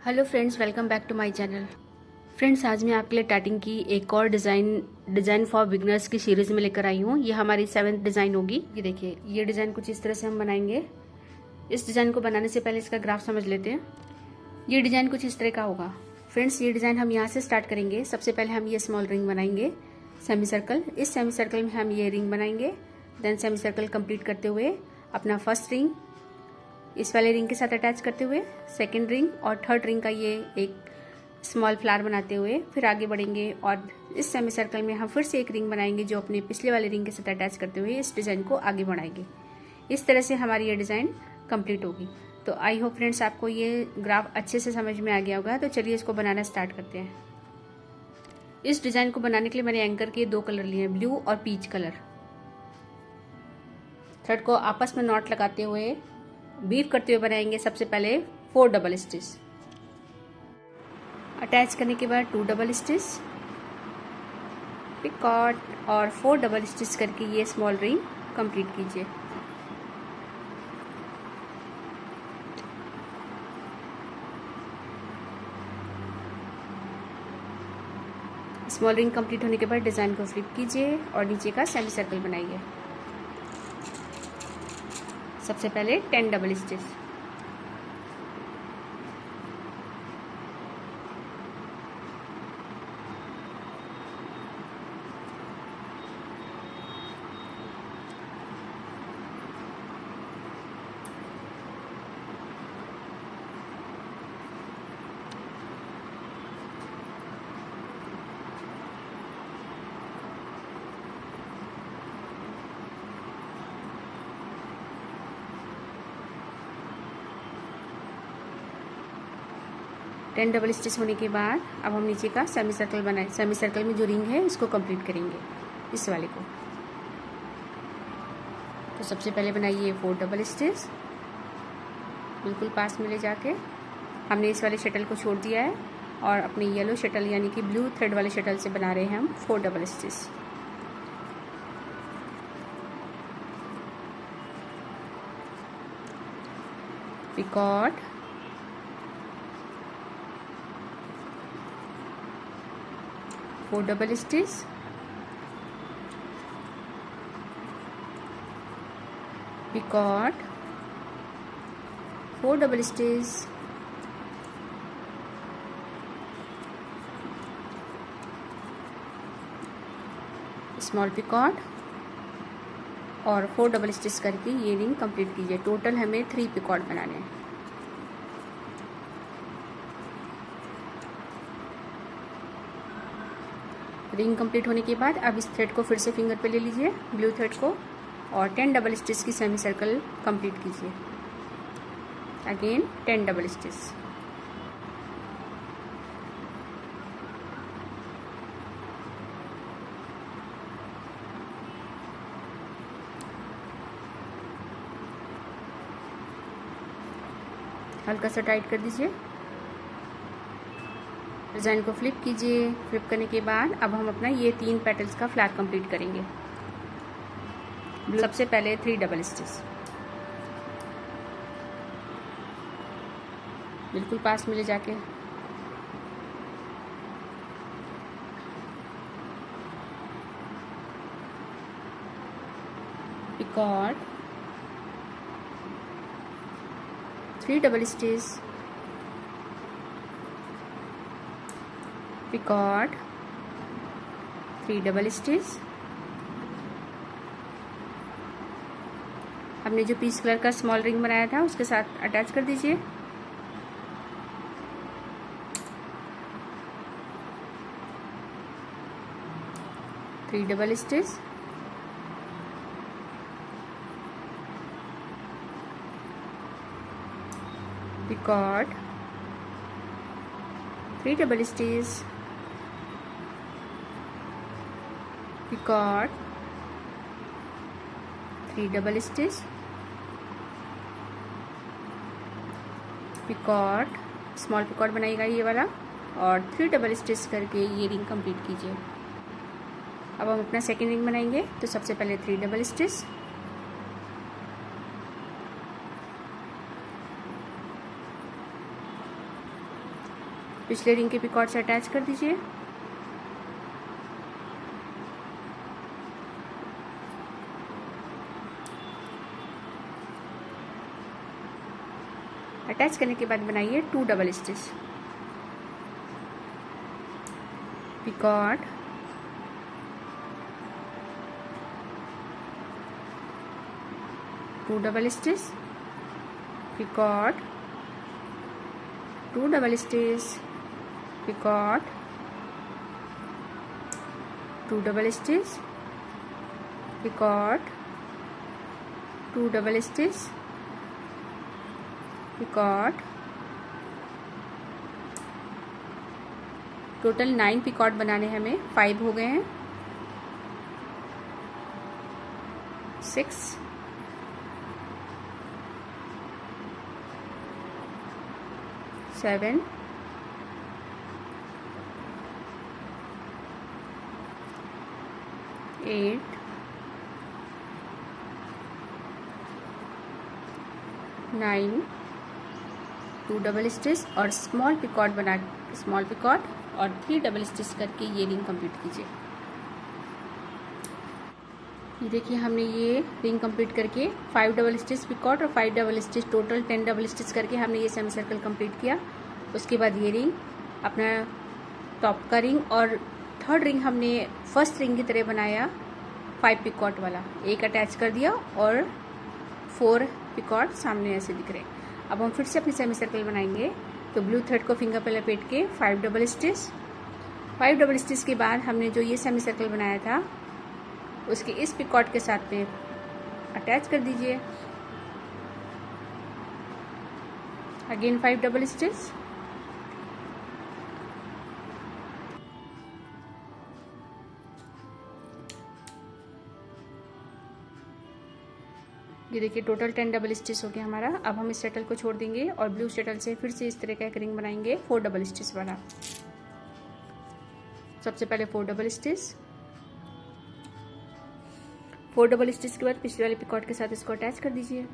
Hello friends, welcome back to my channel. Friends, आज मैं आपके लिए टैटिंग की एक और डिज़ाइन फॉर बिगनर्स की सीरीज़ में लेकर आई हूँ। ये हमारी 7th डिज़ाइन होगी। ये देखिए, ये डिज़ाइन कुछ इस तरह से हम बनाएंगे। इस डिज़ाइन को बनाने से पहले इसका ग्राफ समझ लेते हैं। ये डिज़ाइन कुछ इस तरह का होगा। फ्रेंड्स, ये डिज़ाइन हम यहाँ से स्टार्ट करेंगे। सबसे पहले हम ये स्मॉल रिंग बनाएंगे, सेमी सर्कल। इस सेमी सर्कल में हम ये रिंग बनाएंगे। देन सेमी सर्कल कंप्लीट करते हुए अपना फर्स्ट रिंग इस वाले रिंग के साथ अटैच करते हुए सेकंड रिंग और थर्ड रिंग का ये एक स्मॉल फ्लावर बनाते हुए फिर आगे बढ़ेंगे और इस सेमी सर्कल में हम फिर से एक रिंग बनाएंगे जो अपने पिछले वाले रिंग के साथ अटैच करते हुए इस डिज़ाइन को आगे बढ़ाएंगे। इस तरह से हमारी ये डिज़ाइन कंप्लीट होगी। तो आई होप फ्रेंड्स आपको ये ग्राफ अच्छे से समझ में आ गया होगा। तो चलिए इसको बनाना स्टार्ट करते हैं। इस डिज़ाइन को बनाने के लिए मैंने एंकर के 2 कलर लिए हैं, ब्लू और पीच कलर। थ्रेड को आपस में नॉट लगाते हुए वीव करते हुए बनाएंगे। सबसे पहले 4 डबल स्टिच अटैच करने के बाद 2 डबल स्टिच, पिकॉट और 4 डबल स्टिच करके ये स्मॉल रिंग कंप्लीट कीजिए। स्मॉल रिंग कंप्लीट होने के बाद डिज़ाइन को फ्लिप कीजिए और नीचे का सेमी सर्कल बनाइए। सबसे पहले 10 double stitch, ten double stitch होने के बाद अब हम नीचे का सेमी सर्कल बनाए। सेमी सर्कल में जो रिंग है इसको कंप्लीट करेंगे, इस वाले को। तो सबसे पहले बनाइए 4 डबल स्टिच, बिल्कुल पास में ले जाके हमने इस वाले शटल को छोड़ दिया है और अपने येलो शटल यानी कि ब्लू थ्रेड वाले शटल से बना रहे हैं हम 4 double stitch. Picot, four double stitch, picot, 4 double stitch, small picot और 4 डबल स्टिच करके ये रिंग कंप्लीट कीजिए। टोटल हमें 3 पिकॉट बनाने हैं। रिंग कंप्लीट होने के बाद अब इस थ्रेड को फिर से फिंगर पे ले लीजिए, ब्लू थ्रेड को, और 10 डबल स्टिच की सेमी सर्कल कंप्लीट कीजिए। अगेन 10 डबल स्टिच, हल्का सा टाइट कर दीजिए। डिज़ाइन को फ्लिप कीजिए। फ्लिप करने के बाद अब हम अपना ये 3 पेटल्स का फ्लैग कंप्लीट करेंगे। सबसे पहले 3 डबल स्टिच, बिल्कुल पास में ले जाके picot, 3 double stitch, picot, 3 double stitch. हमने जो पीच कलर का स्मॉल रिंग बनाया था उसके साथ अटैच कर दीजिए। Three double stitch, picot, 3 double stitch, picot, 3 double stitch, picot, small picot बनाइएगा ये वाला, और 3 डबल स्टिच करके ये रिंग कंप्लीट कीजिए। अब हम अपना सेकेंड रिंग बनाएंगे। तो सबसे पहले 3 डबल स्टिच, पिछले रिंग के पिकॉट से अटैच कर दीजिए। अटैच करने के बाद बनाइए 2 double stitch, picot, two double stitch, picot, 2 double stitch, picot, 2 double stitch, picot, 2 double stitch, picot. Total 9 picot बनाने हमें, 5 हो गए हैं, 6, 7, 8, 9, 2 डबल स्टिच और स्मॉल पिकॉट बना, स्मॉल पिकॉट और 3 डबल स्टिच करके ये रिंग कंप्लीट कीजिए। ये देखिए हमने ये रिंग कंप्लीट करके 5 डबल स्टिच पिकॉट और 5 double stitch, total 10 double stitch करके हमने ये सेमी सर्कल कंप्लीट किया। उसके बाद ये रिंग अपना टॉप का रिंग और थर्ड रिंग हमने फर्स्ट रिंग की तरह बनाया 5 पिकॉट वाला, एक अटैच कर दिया और 4 पिकॉट सामने ऐसे दिख रहे। अब हम फिर से अपनी सेमी सर्कल बनाएंगे। तो ब्लू थ्रेड को फिंगर पे लपेट के 5 डबल स्टिच, 5 डबल स्टिच के बाद हमने जो ये सेमी सर्कल बनाया था उसके इस पिकॉट के साथ पे अटैच कर दीजिए। अगेन 5 डबल स्टिच, ये देखिए टोटल 10 डबल स्टिच हो गया हमारा। अब हम इस शटल को छोड़ देंगे और ब्लू शटल से फिर से इस तरह का एक रिंग बनाएंगे 4 डबल स्टिच वाला। सबसे पहले 4 डबल स्टिच, 4 डबल स्टिच के बाद पिछले वाले पिकॉट के साथ इसको अटैच कर दीजिए।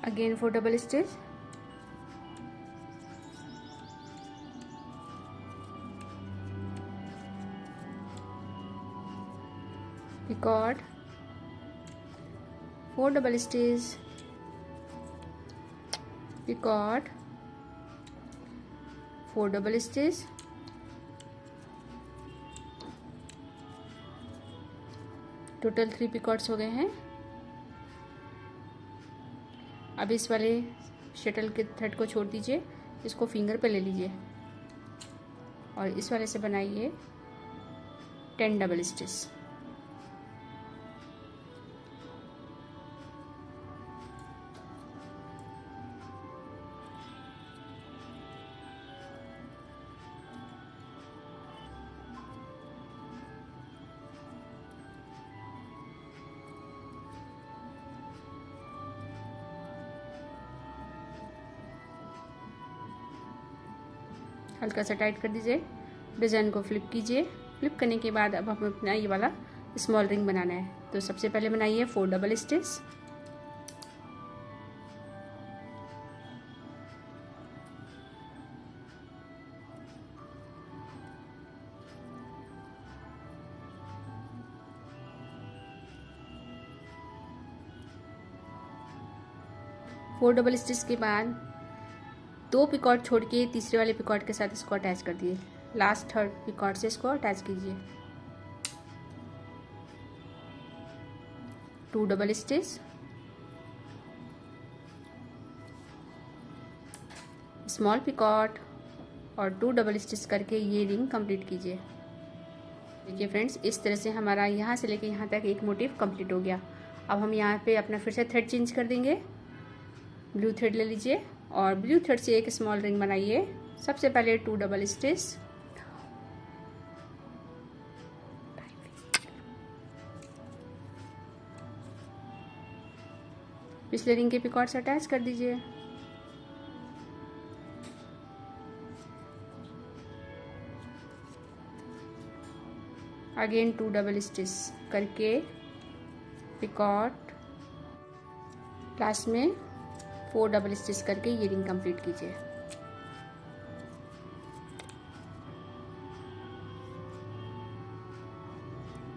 Again 4 double stitch, picot, 4 double stitch, picot, 4 double stitch, total 3 पिकॉट्स हो गए हैं। अब इस वाले शटल के थ्रेड को छोड़ दीजिए, इसको फिंगर पे ले लीजिए और इस वाले से बनाइए 10 डबल स्टिच। हल्का सा टाइट कर दीजिए, डिज़ाइन को फ्लिप कीजिए। फ्लिप करने के बाद अब हमें अपना ये वाला स्मॉल रिंग बनाना है। तो सबसे पहले बनाइए 4 double stitch, four double stitch के बाद 2 पिकॉट छोड़ के तीसरे वाले पिकॉट के साथ इसको अटैच कर दिए। लास्ट थर्ड पिकॉट से इसको अटैच कीजिए। 2 डबल स्टिच, स्मॉल पिकॉट और 2 डबल स्टिच करके ये रिंग कंप्लीट कीजिए। देखिए फ्रेंड्स, इस तरह से हमारा यहाँ से लेके यहाँ तक एक मोटिव कंप्लीट हो गया। अब हम यहाँ पे अपना फिर से थ्रेड चेंज कर देंगे। ब्लू थ्रेड ले लीजिए और ब्लू थ्रेड से एक स्मॉल रिंग बनाइए। सबसे पहले 2 डबल स्टिच, पिछले रिंग के पिकॉट से अटैच कर दीजिए। अगेन 2 डबल स्टिच करके पिकॉट, लास्ट में 4 डबल स्टिच करके ये रिंग कंप्लीट कीजिए।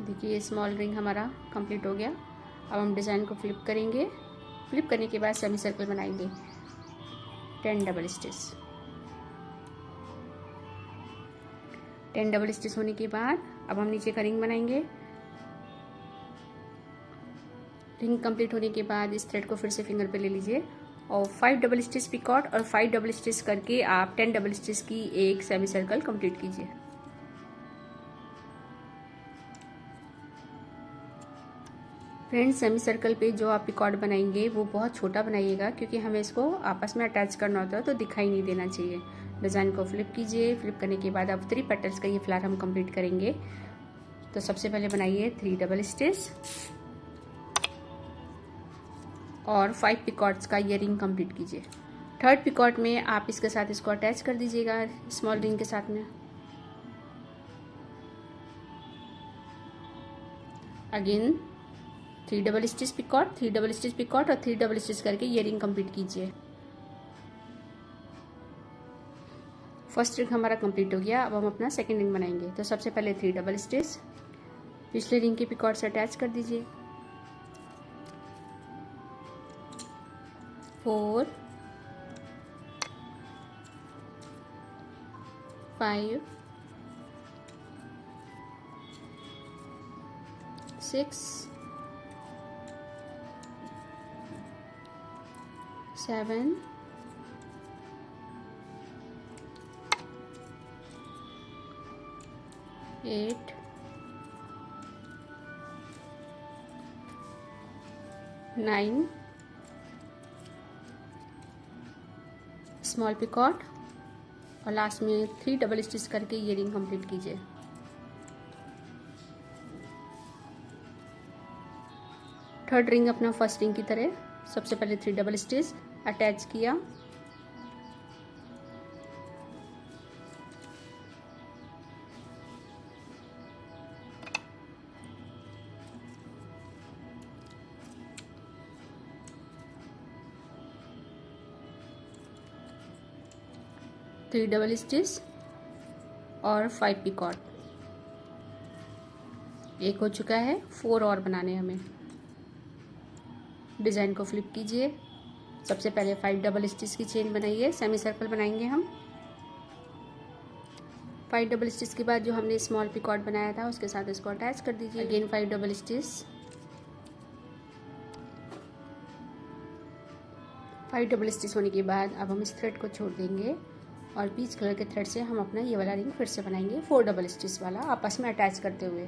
देखिए स्मॉल रिंग हमारा कंप्लीट हो गया। अब हम डिज़ाइन को फ्लिप करेंगे। फ्लिप करने के बाद सेमी सर्कल बनाएंगे 10 डबल स्टिच। 10 डबल स्टिच होने के बाद अब हम नीचे का रिंग बनाएंगे। रिंग कंप्लीट होने के बाद इस थ्रेड को फिर से फिंगर पे ले लीजिए और 5 डबल स्टिच पिकॉट और 5 डबल स्टिच करके आप 10 डबल स्टिच की एक सेमी सर्कल कंप्लीट कीजिए। फ्रेंड्स, सेमी सर्कल पे जो आप पिकॉट बनाएंगे वो बहुत छोटा बनाइएगा, क्योंकि हमें इसको आपस में अटैच करना होता है तो दिखाई नहीं देना चाहिए। डिज़ाइन को फ्लिप कीजिए। फ्लिप करने के बाद अब 3 पेटल्स का ये फ्लावर हम कंप्लीट करेंगे। तो सबसे पहले बनाइए 3 डबल स्टिच और 5 पिकॉट्स का ये रिंग कंप्लीट कीजिए। थर्ड पिकॉट में आप इसके साथ इसको अटैच कर दीजिएगा स्मॉल रिंग के साथ में। Again 3 double stitch picot, 3 double stitch picot और 3 डबल स्टिच करके ये रिंग कंप्लीट कीजिए। फर्स्ट रिंग हमारा कंप्लीट हो गया। अब हम अपना सेकंड रिंग बनाएंगे। तो सबसे पहले 3 डबल स्टिच पिछले रिंग के पिकॉट से अटैच कर दीजिए। 4 5 6 7 8 9 स्मॉल पिकॉट और लास्ट में 3 डबल स्टिच करके ये रिंग कंप्लीट कीजिए। थर्ड रिंग अपना फर्स्ट रिंग की तरह सबसे पहले 3 डबल स्टिच अटैच किया। थ्री डबल स्टिच और 5 पिकॉट। एक हो चुका है, 4 और बनाने हमें। डिज़ाइन को फ्लिप कीजिए। सबसे पहले 5 डबल स्टिच की चेन बनाइए। सेमी सर्कल बनाएंगे हम। 5 डबल स्टिच के बाद जो हमने स्मॉल पिकॉट बनाया था उसके साथ इसको अटैच कर दीजिए। Again 5 double stitch. 5 double stitch होने के बाद अब हम इस थ्रेड को छोड़ देंगे और पीच कलर के थ्रेड से हम अपना ये वाला रिंग फिर से बनाएंगे 4 डबल स्टिच वाला, आपस में अटैच करते हुए।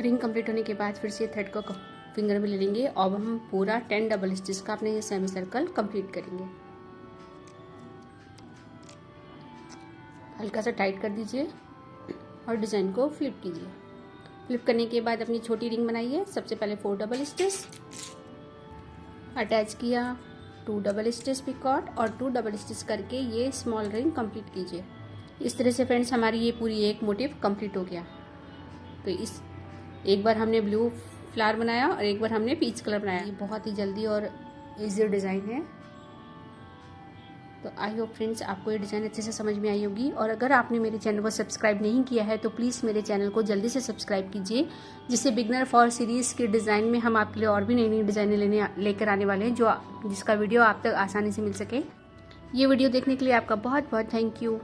रिंग कंप्लीट होने के बाद फिर से थ्रेड को फिंगर में ले लेंगे और हम पूरा 10 डबल स्टिच का अपने ये सेमी सर्कल कंप्लीट करेंगे। हल्का सा टाइट कर दीजिए और डिज़ाइन को फ्लिप कीजिए। फ्लिप करने के बाद अपनी छोटी रिंग बनाइए। सबसे पहले 4 डबल स्टिच अटैच किया, 2 डबल स्टिच पिकॉट और 2 डबल स्टिच करके ये स्मॉल रिंग कंप्लीट कीजिए। इस तरह से फ्रेंड्स हमारी ये पूरी एक मोटिव कंप्लीट हो गया। तो इस एक बार हमने ब्लू फ्लावर बनाया और एक बार हमने पीच कलर बनाया। ये बहुत ही जल्दी और इजी डिज़ाइन है। तो आई होप फ्रेंड्स आपको ये डिज़ाइन अच्छे से समझ में आई होगी। और अगर आपने मेरे चैनल को सब्सक्राइब नहीं किया है तो प्लीज़ मेरे चैनल को जल्दी से सब्सक्राइब कीजिए, जिससे बिगनर फॉर सीरीज़ के डिज़ाइन में हम आपके लिए और भी नई नई डिज़ाइनें लेकर आने वाले हैं, जिसका वीडियो आप तक आसानी से मिल सके। ये वीडियो देखने के लिए आपका बहुत बहुत थैंक यू।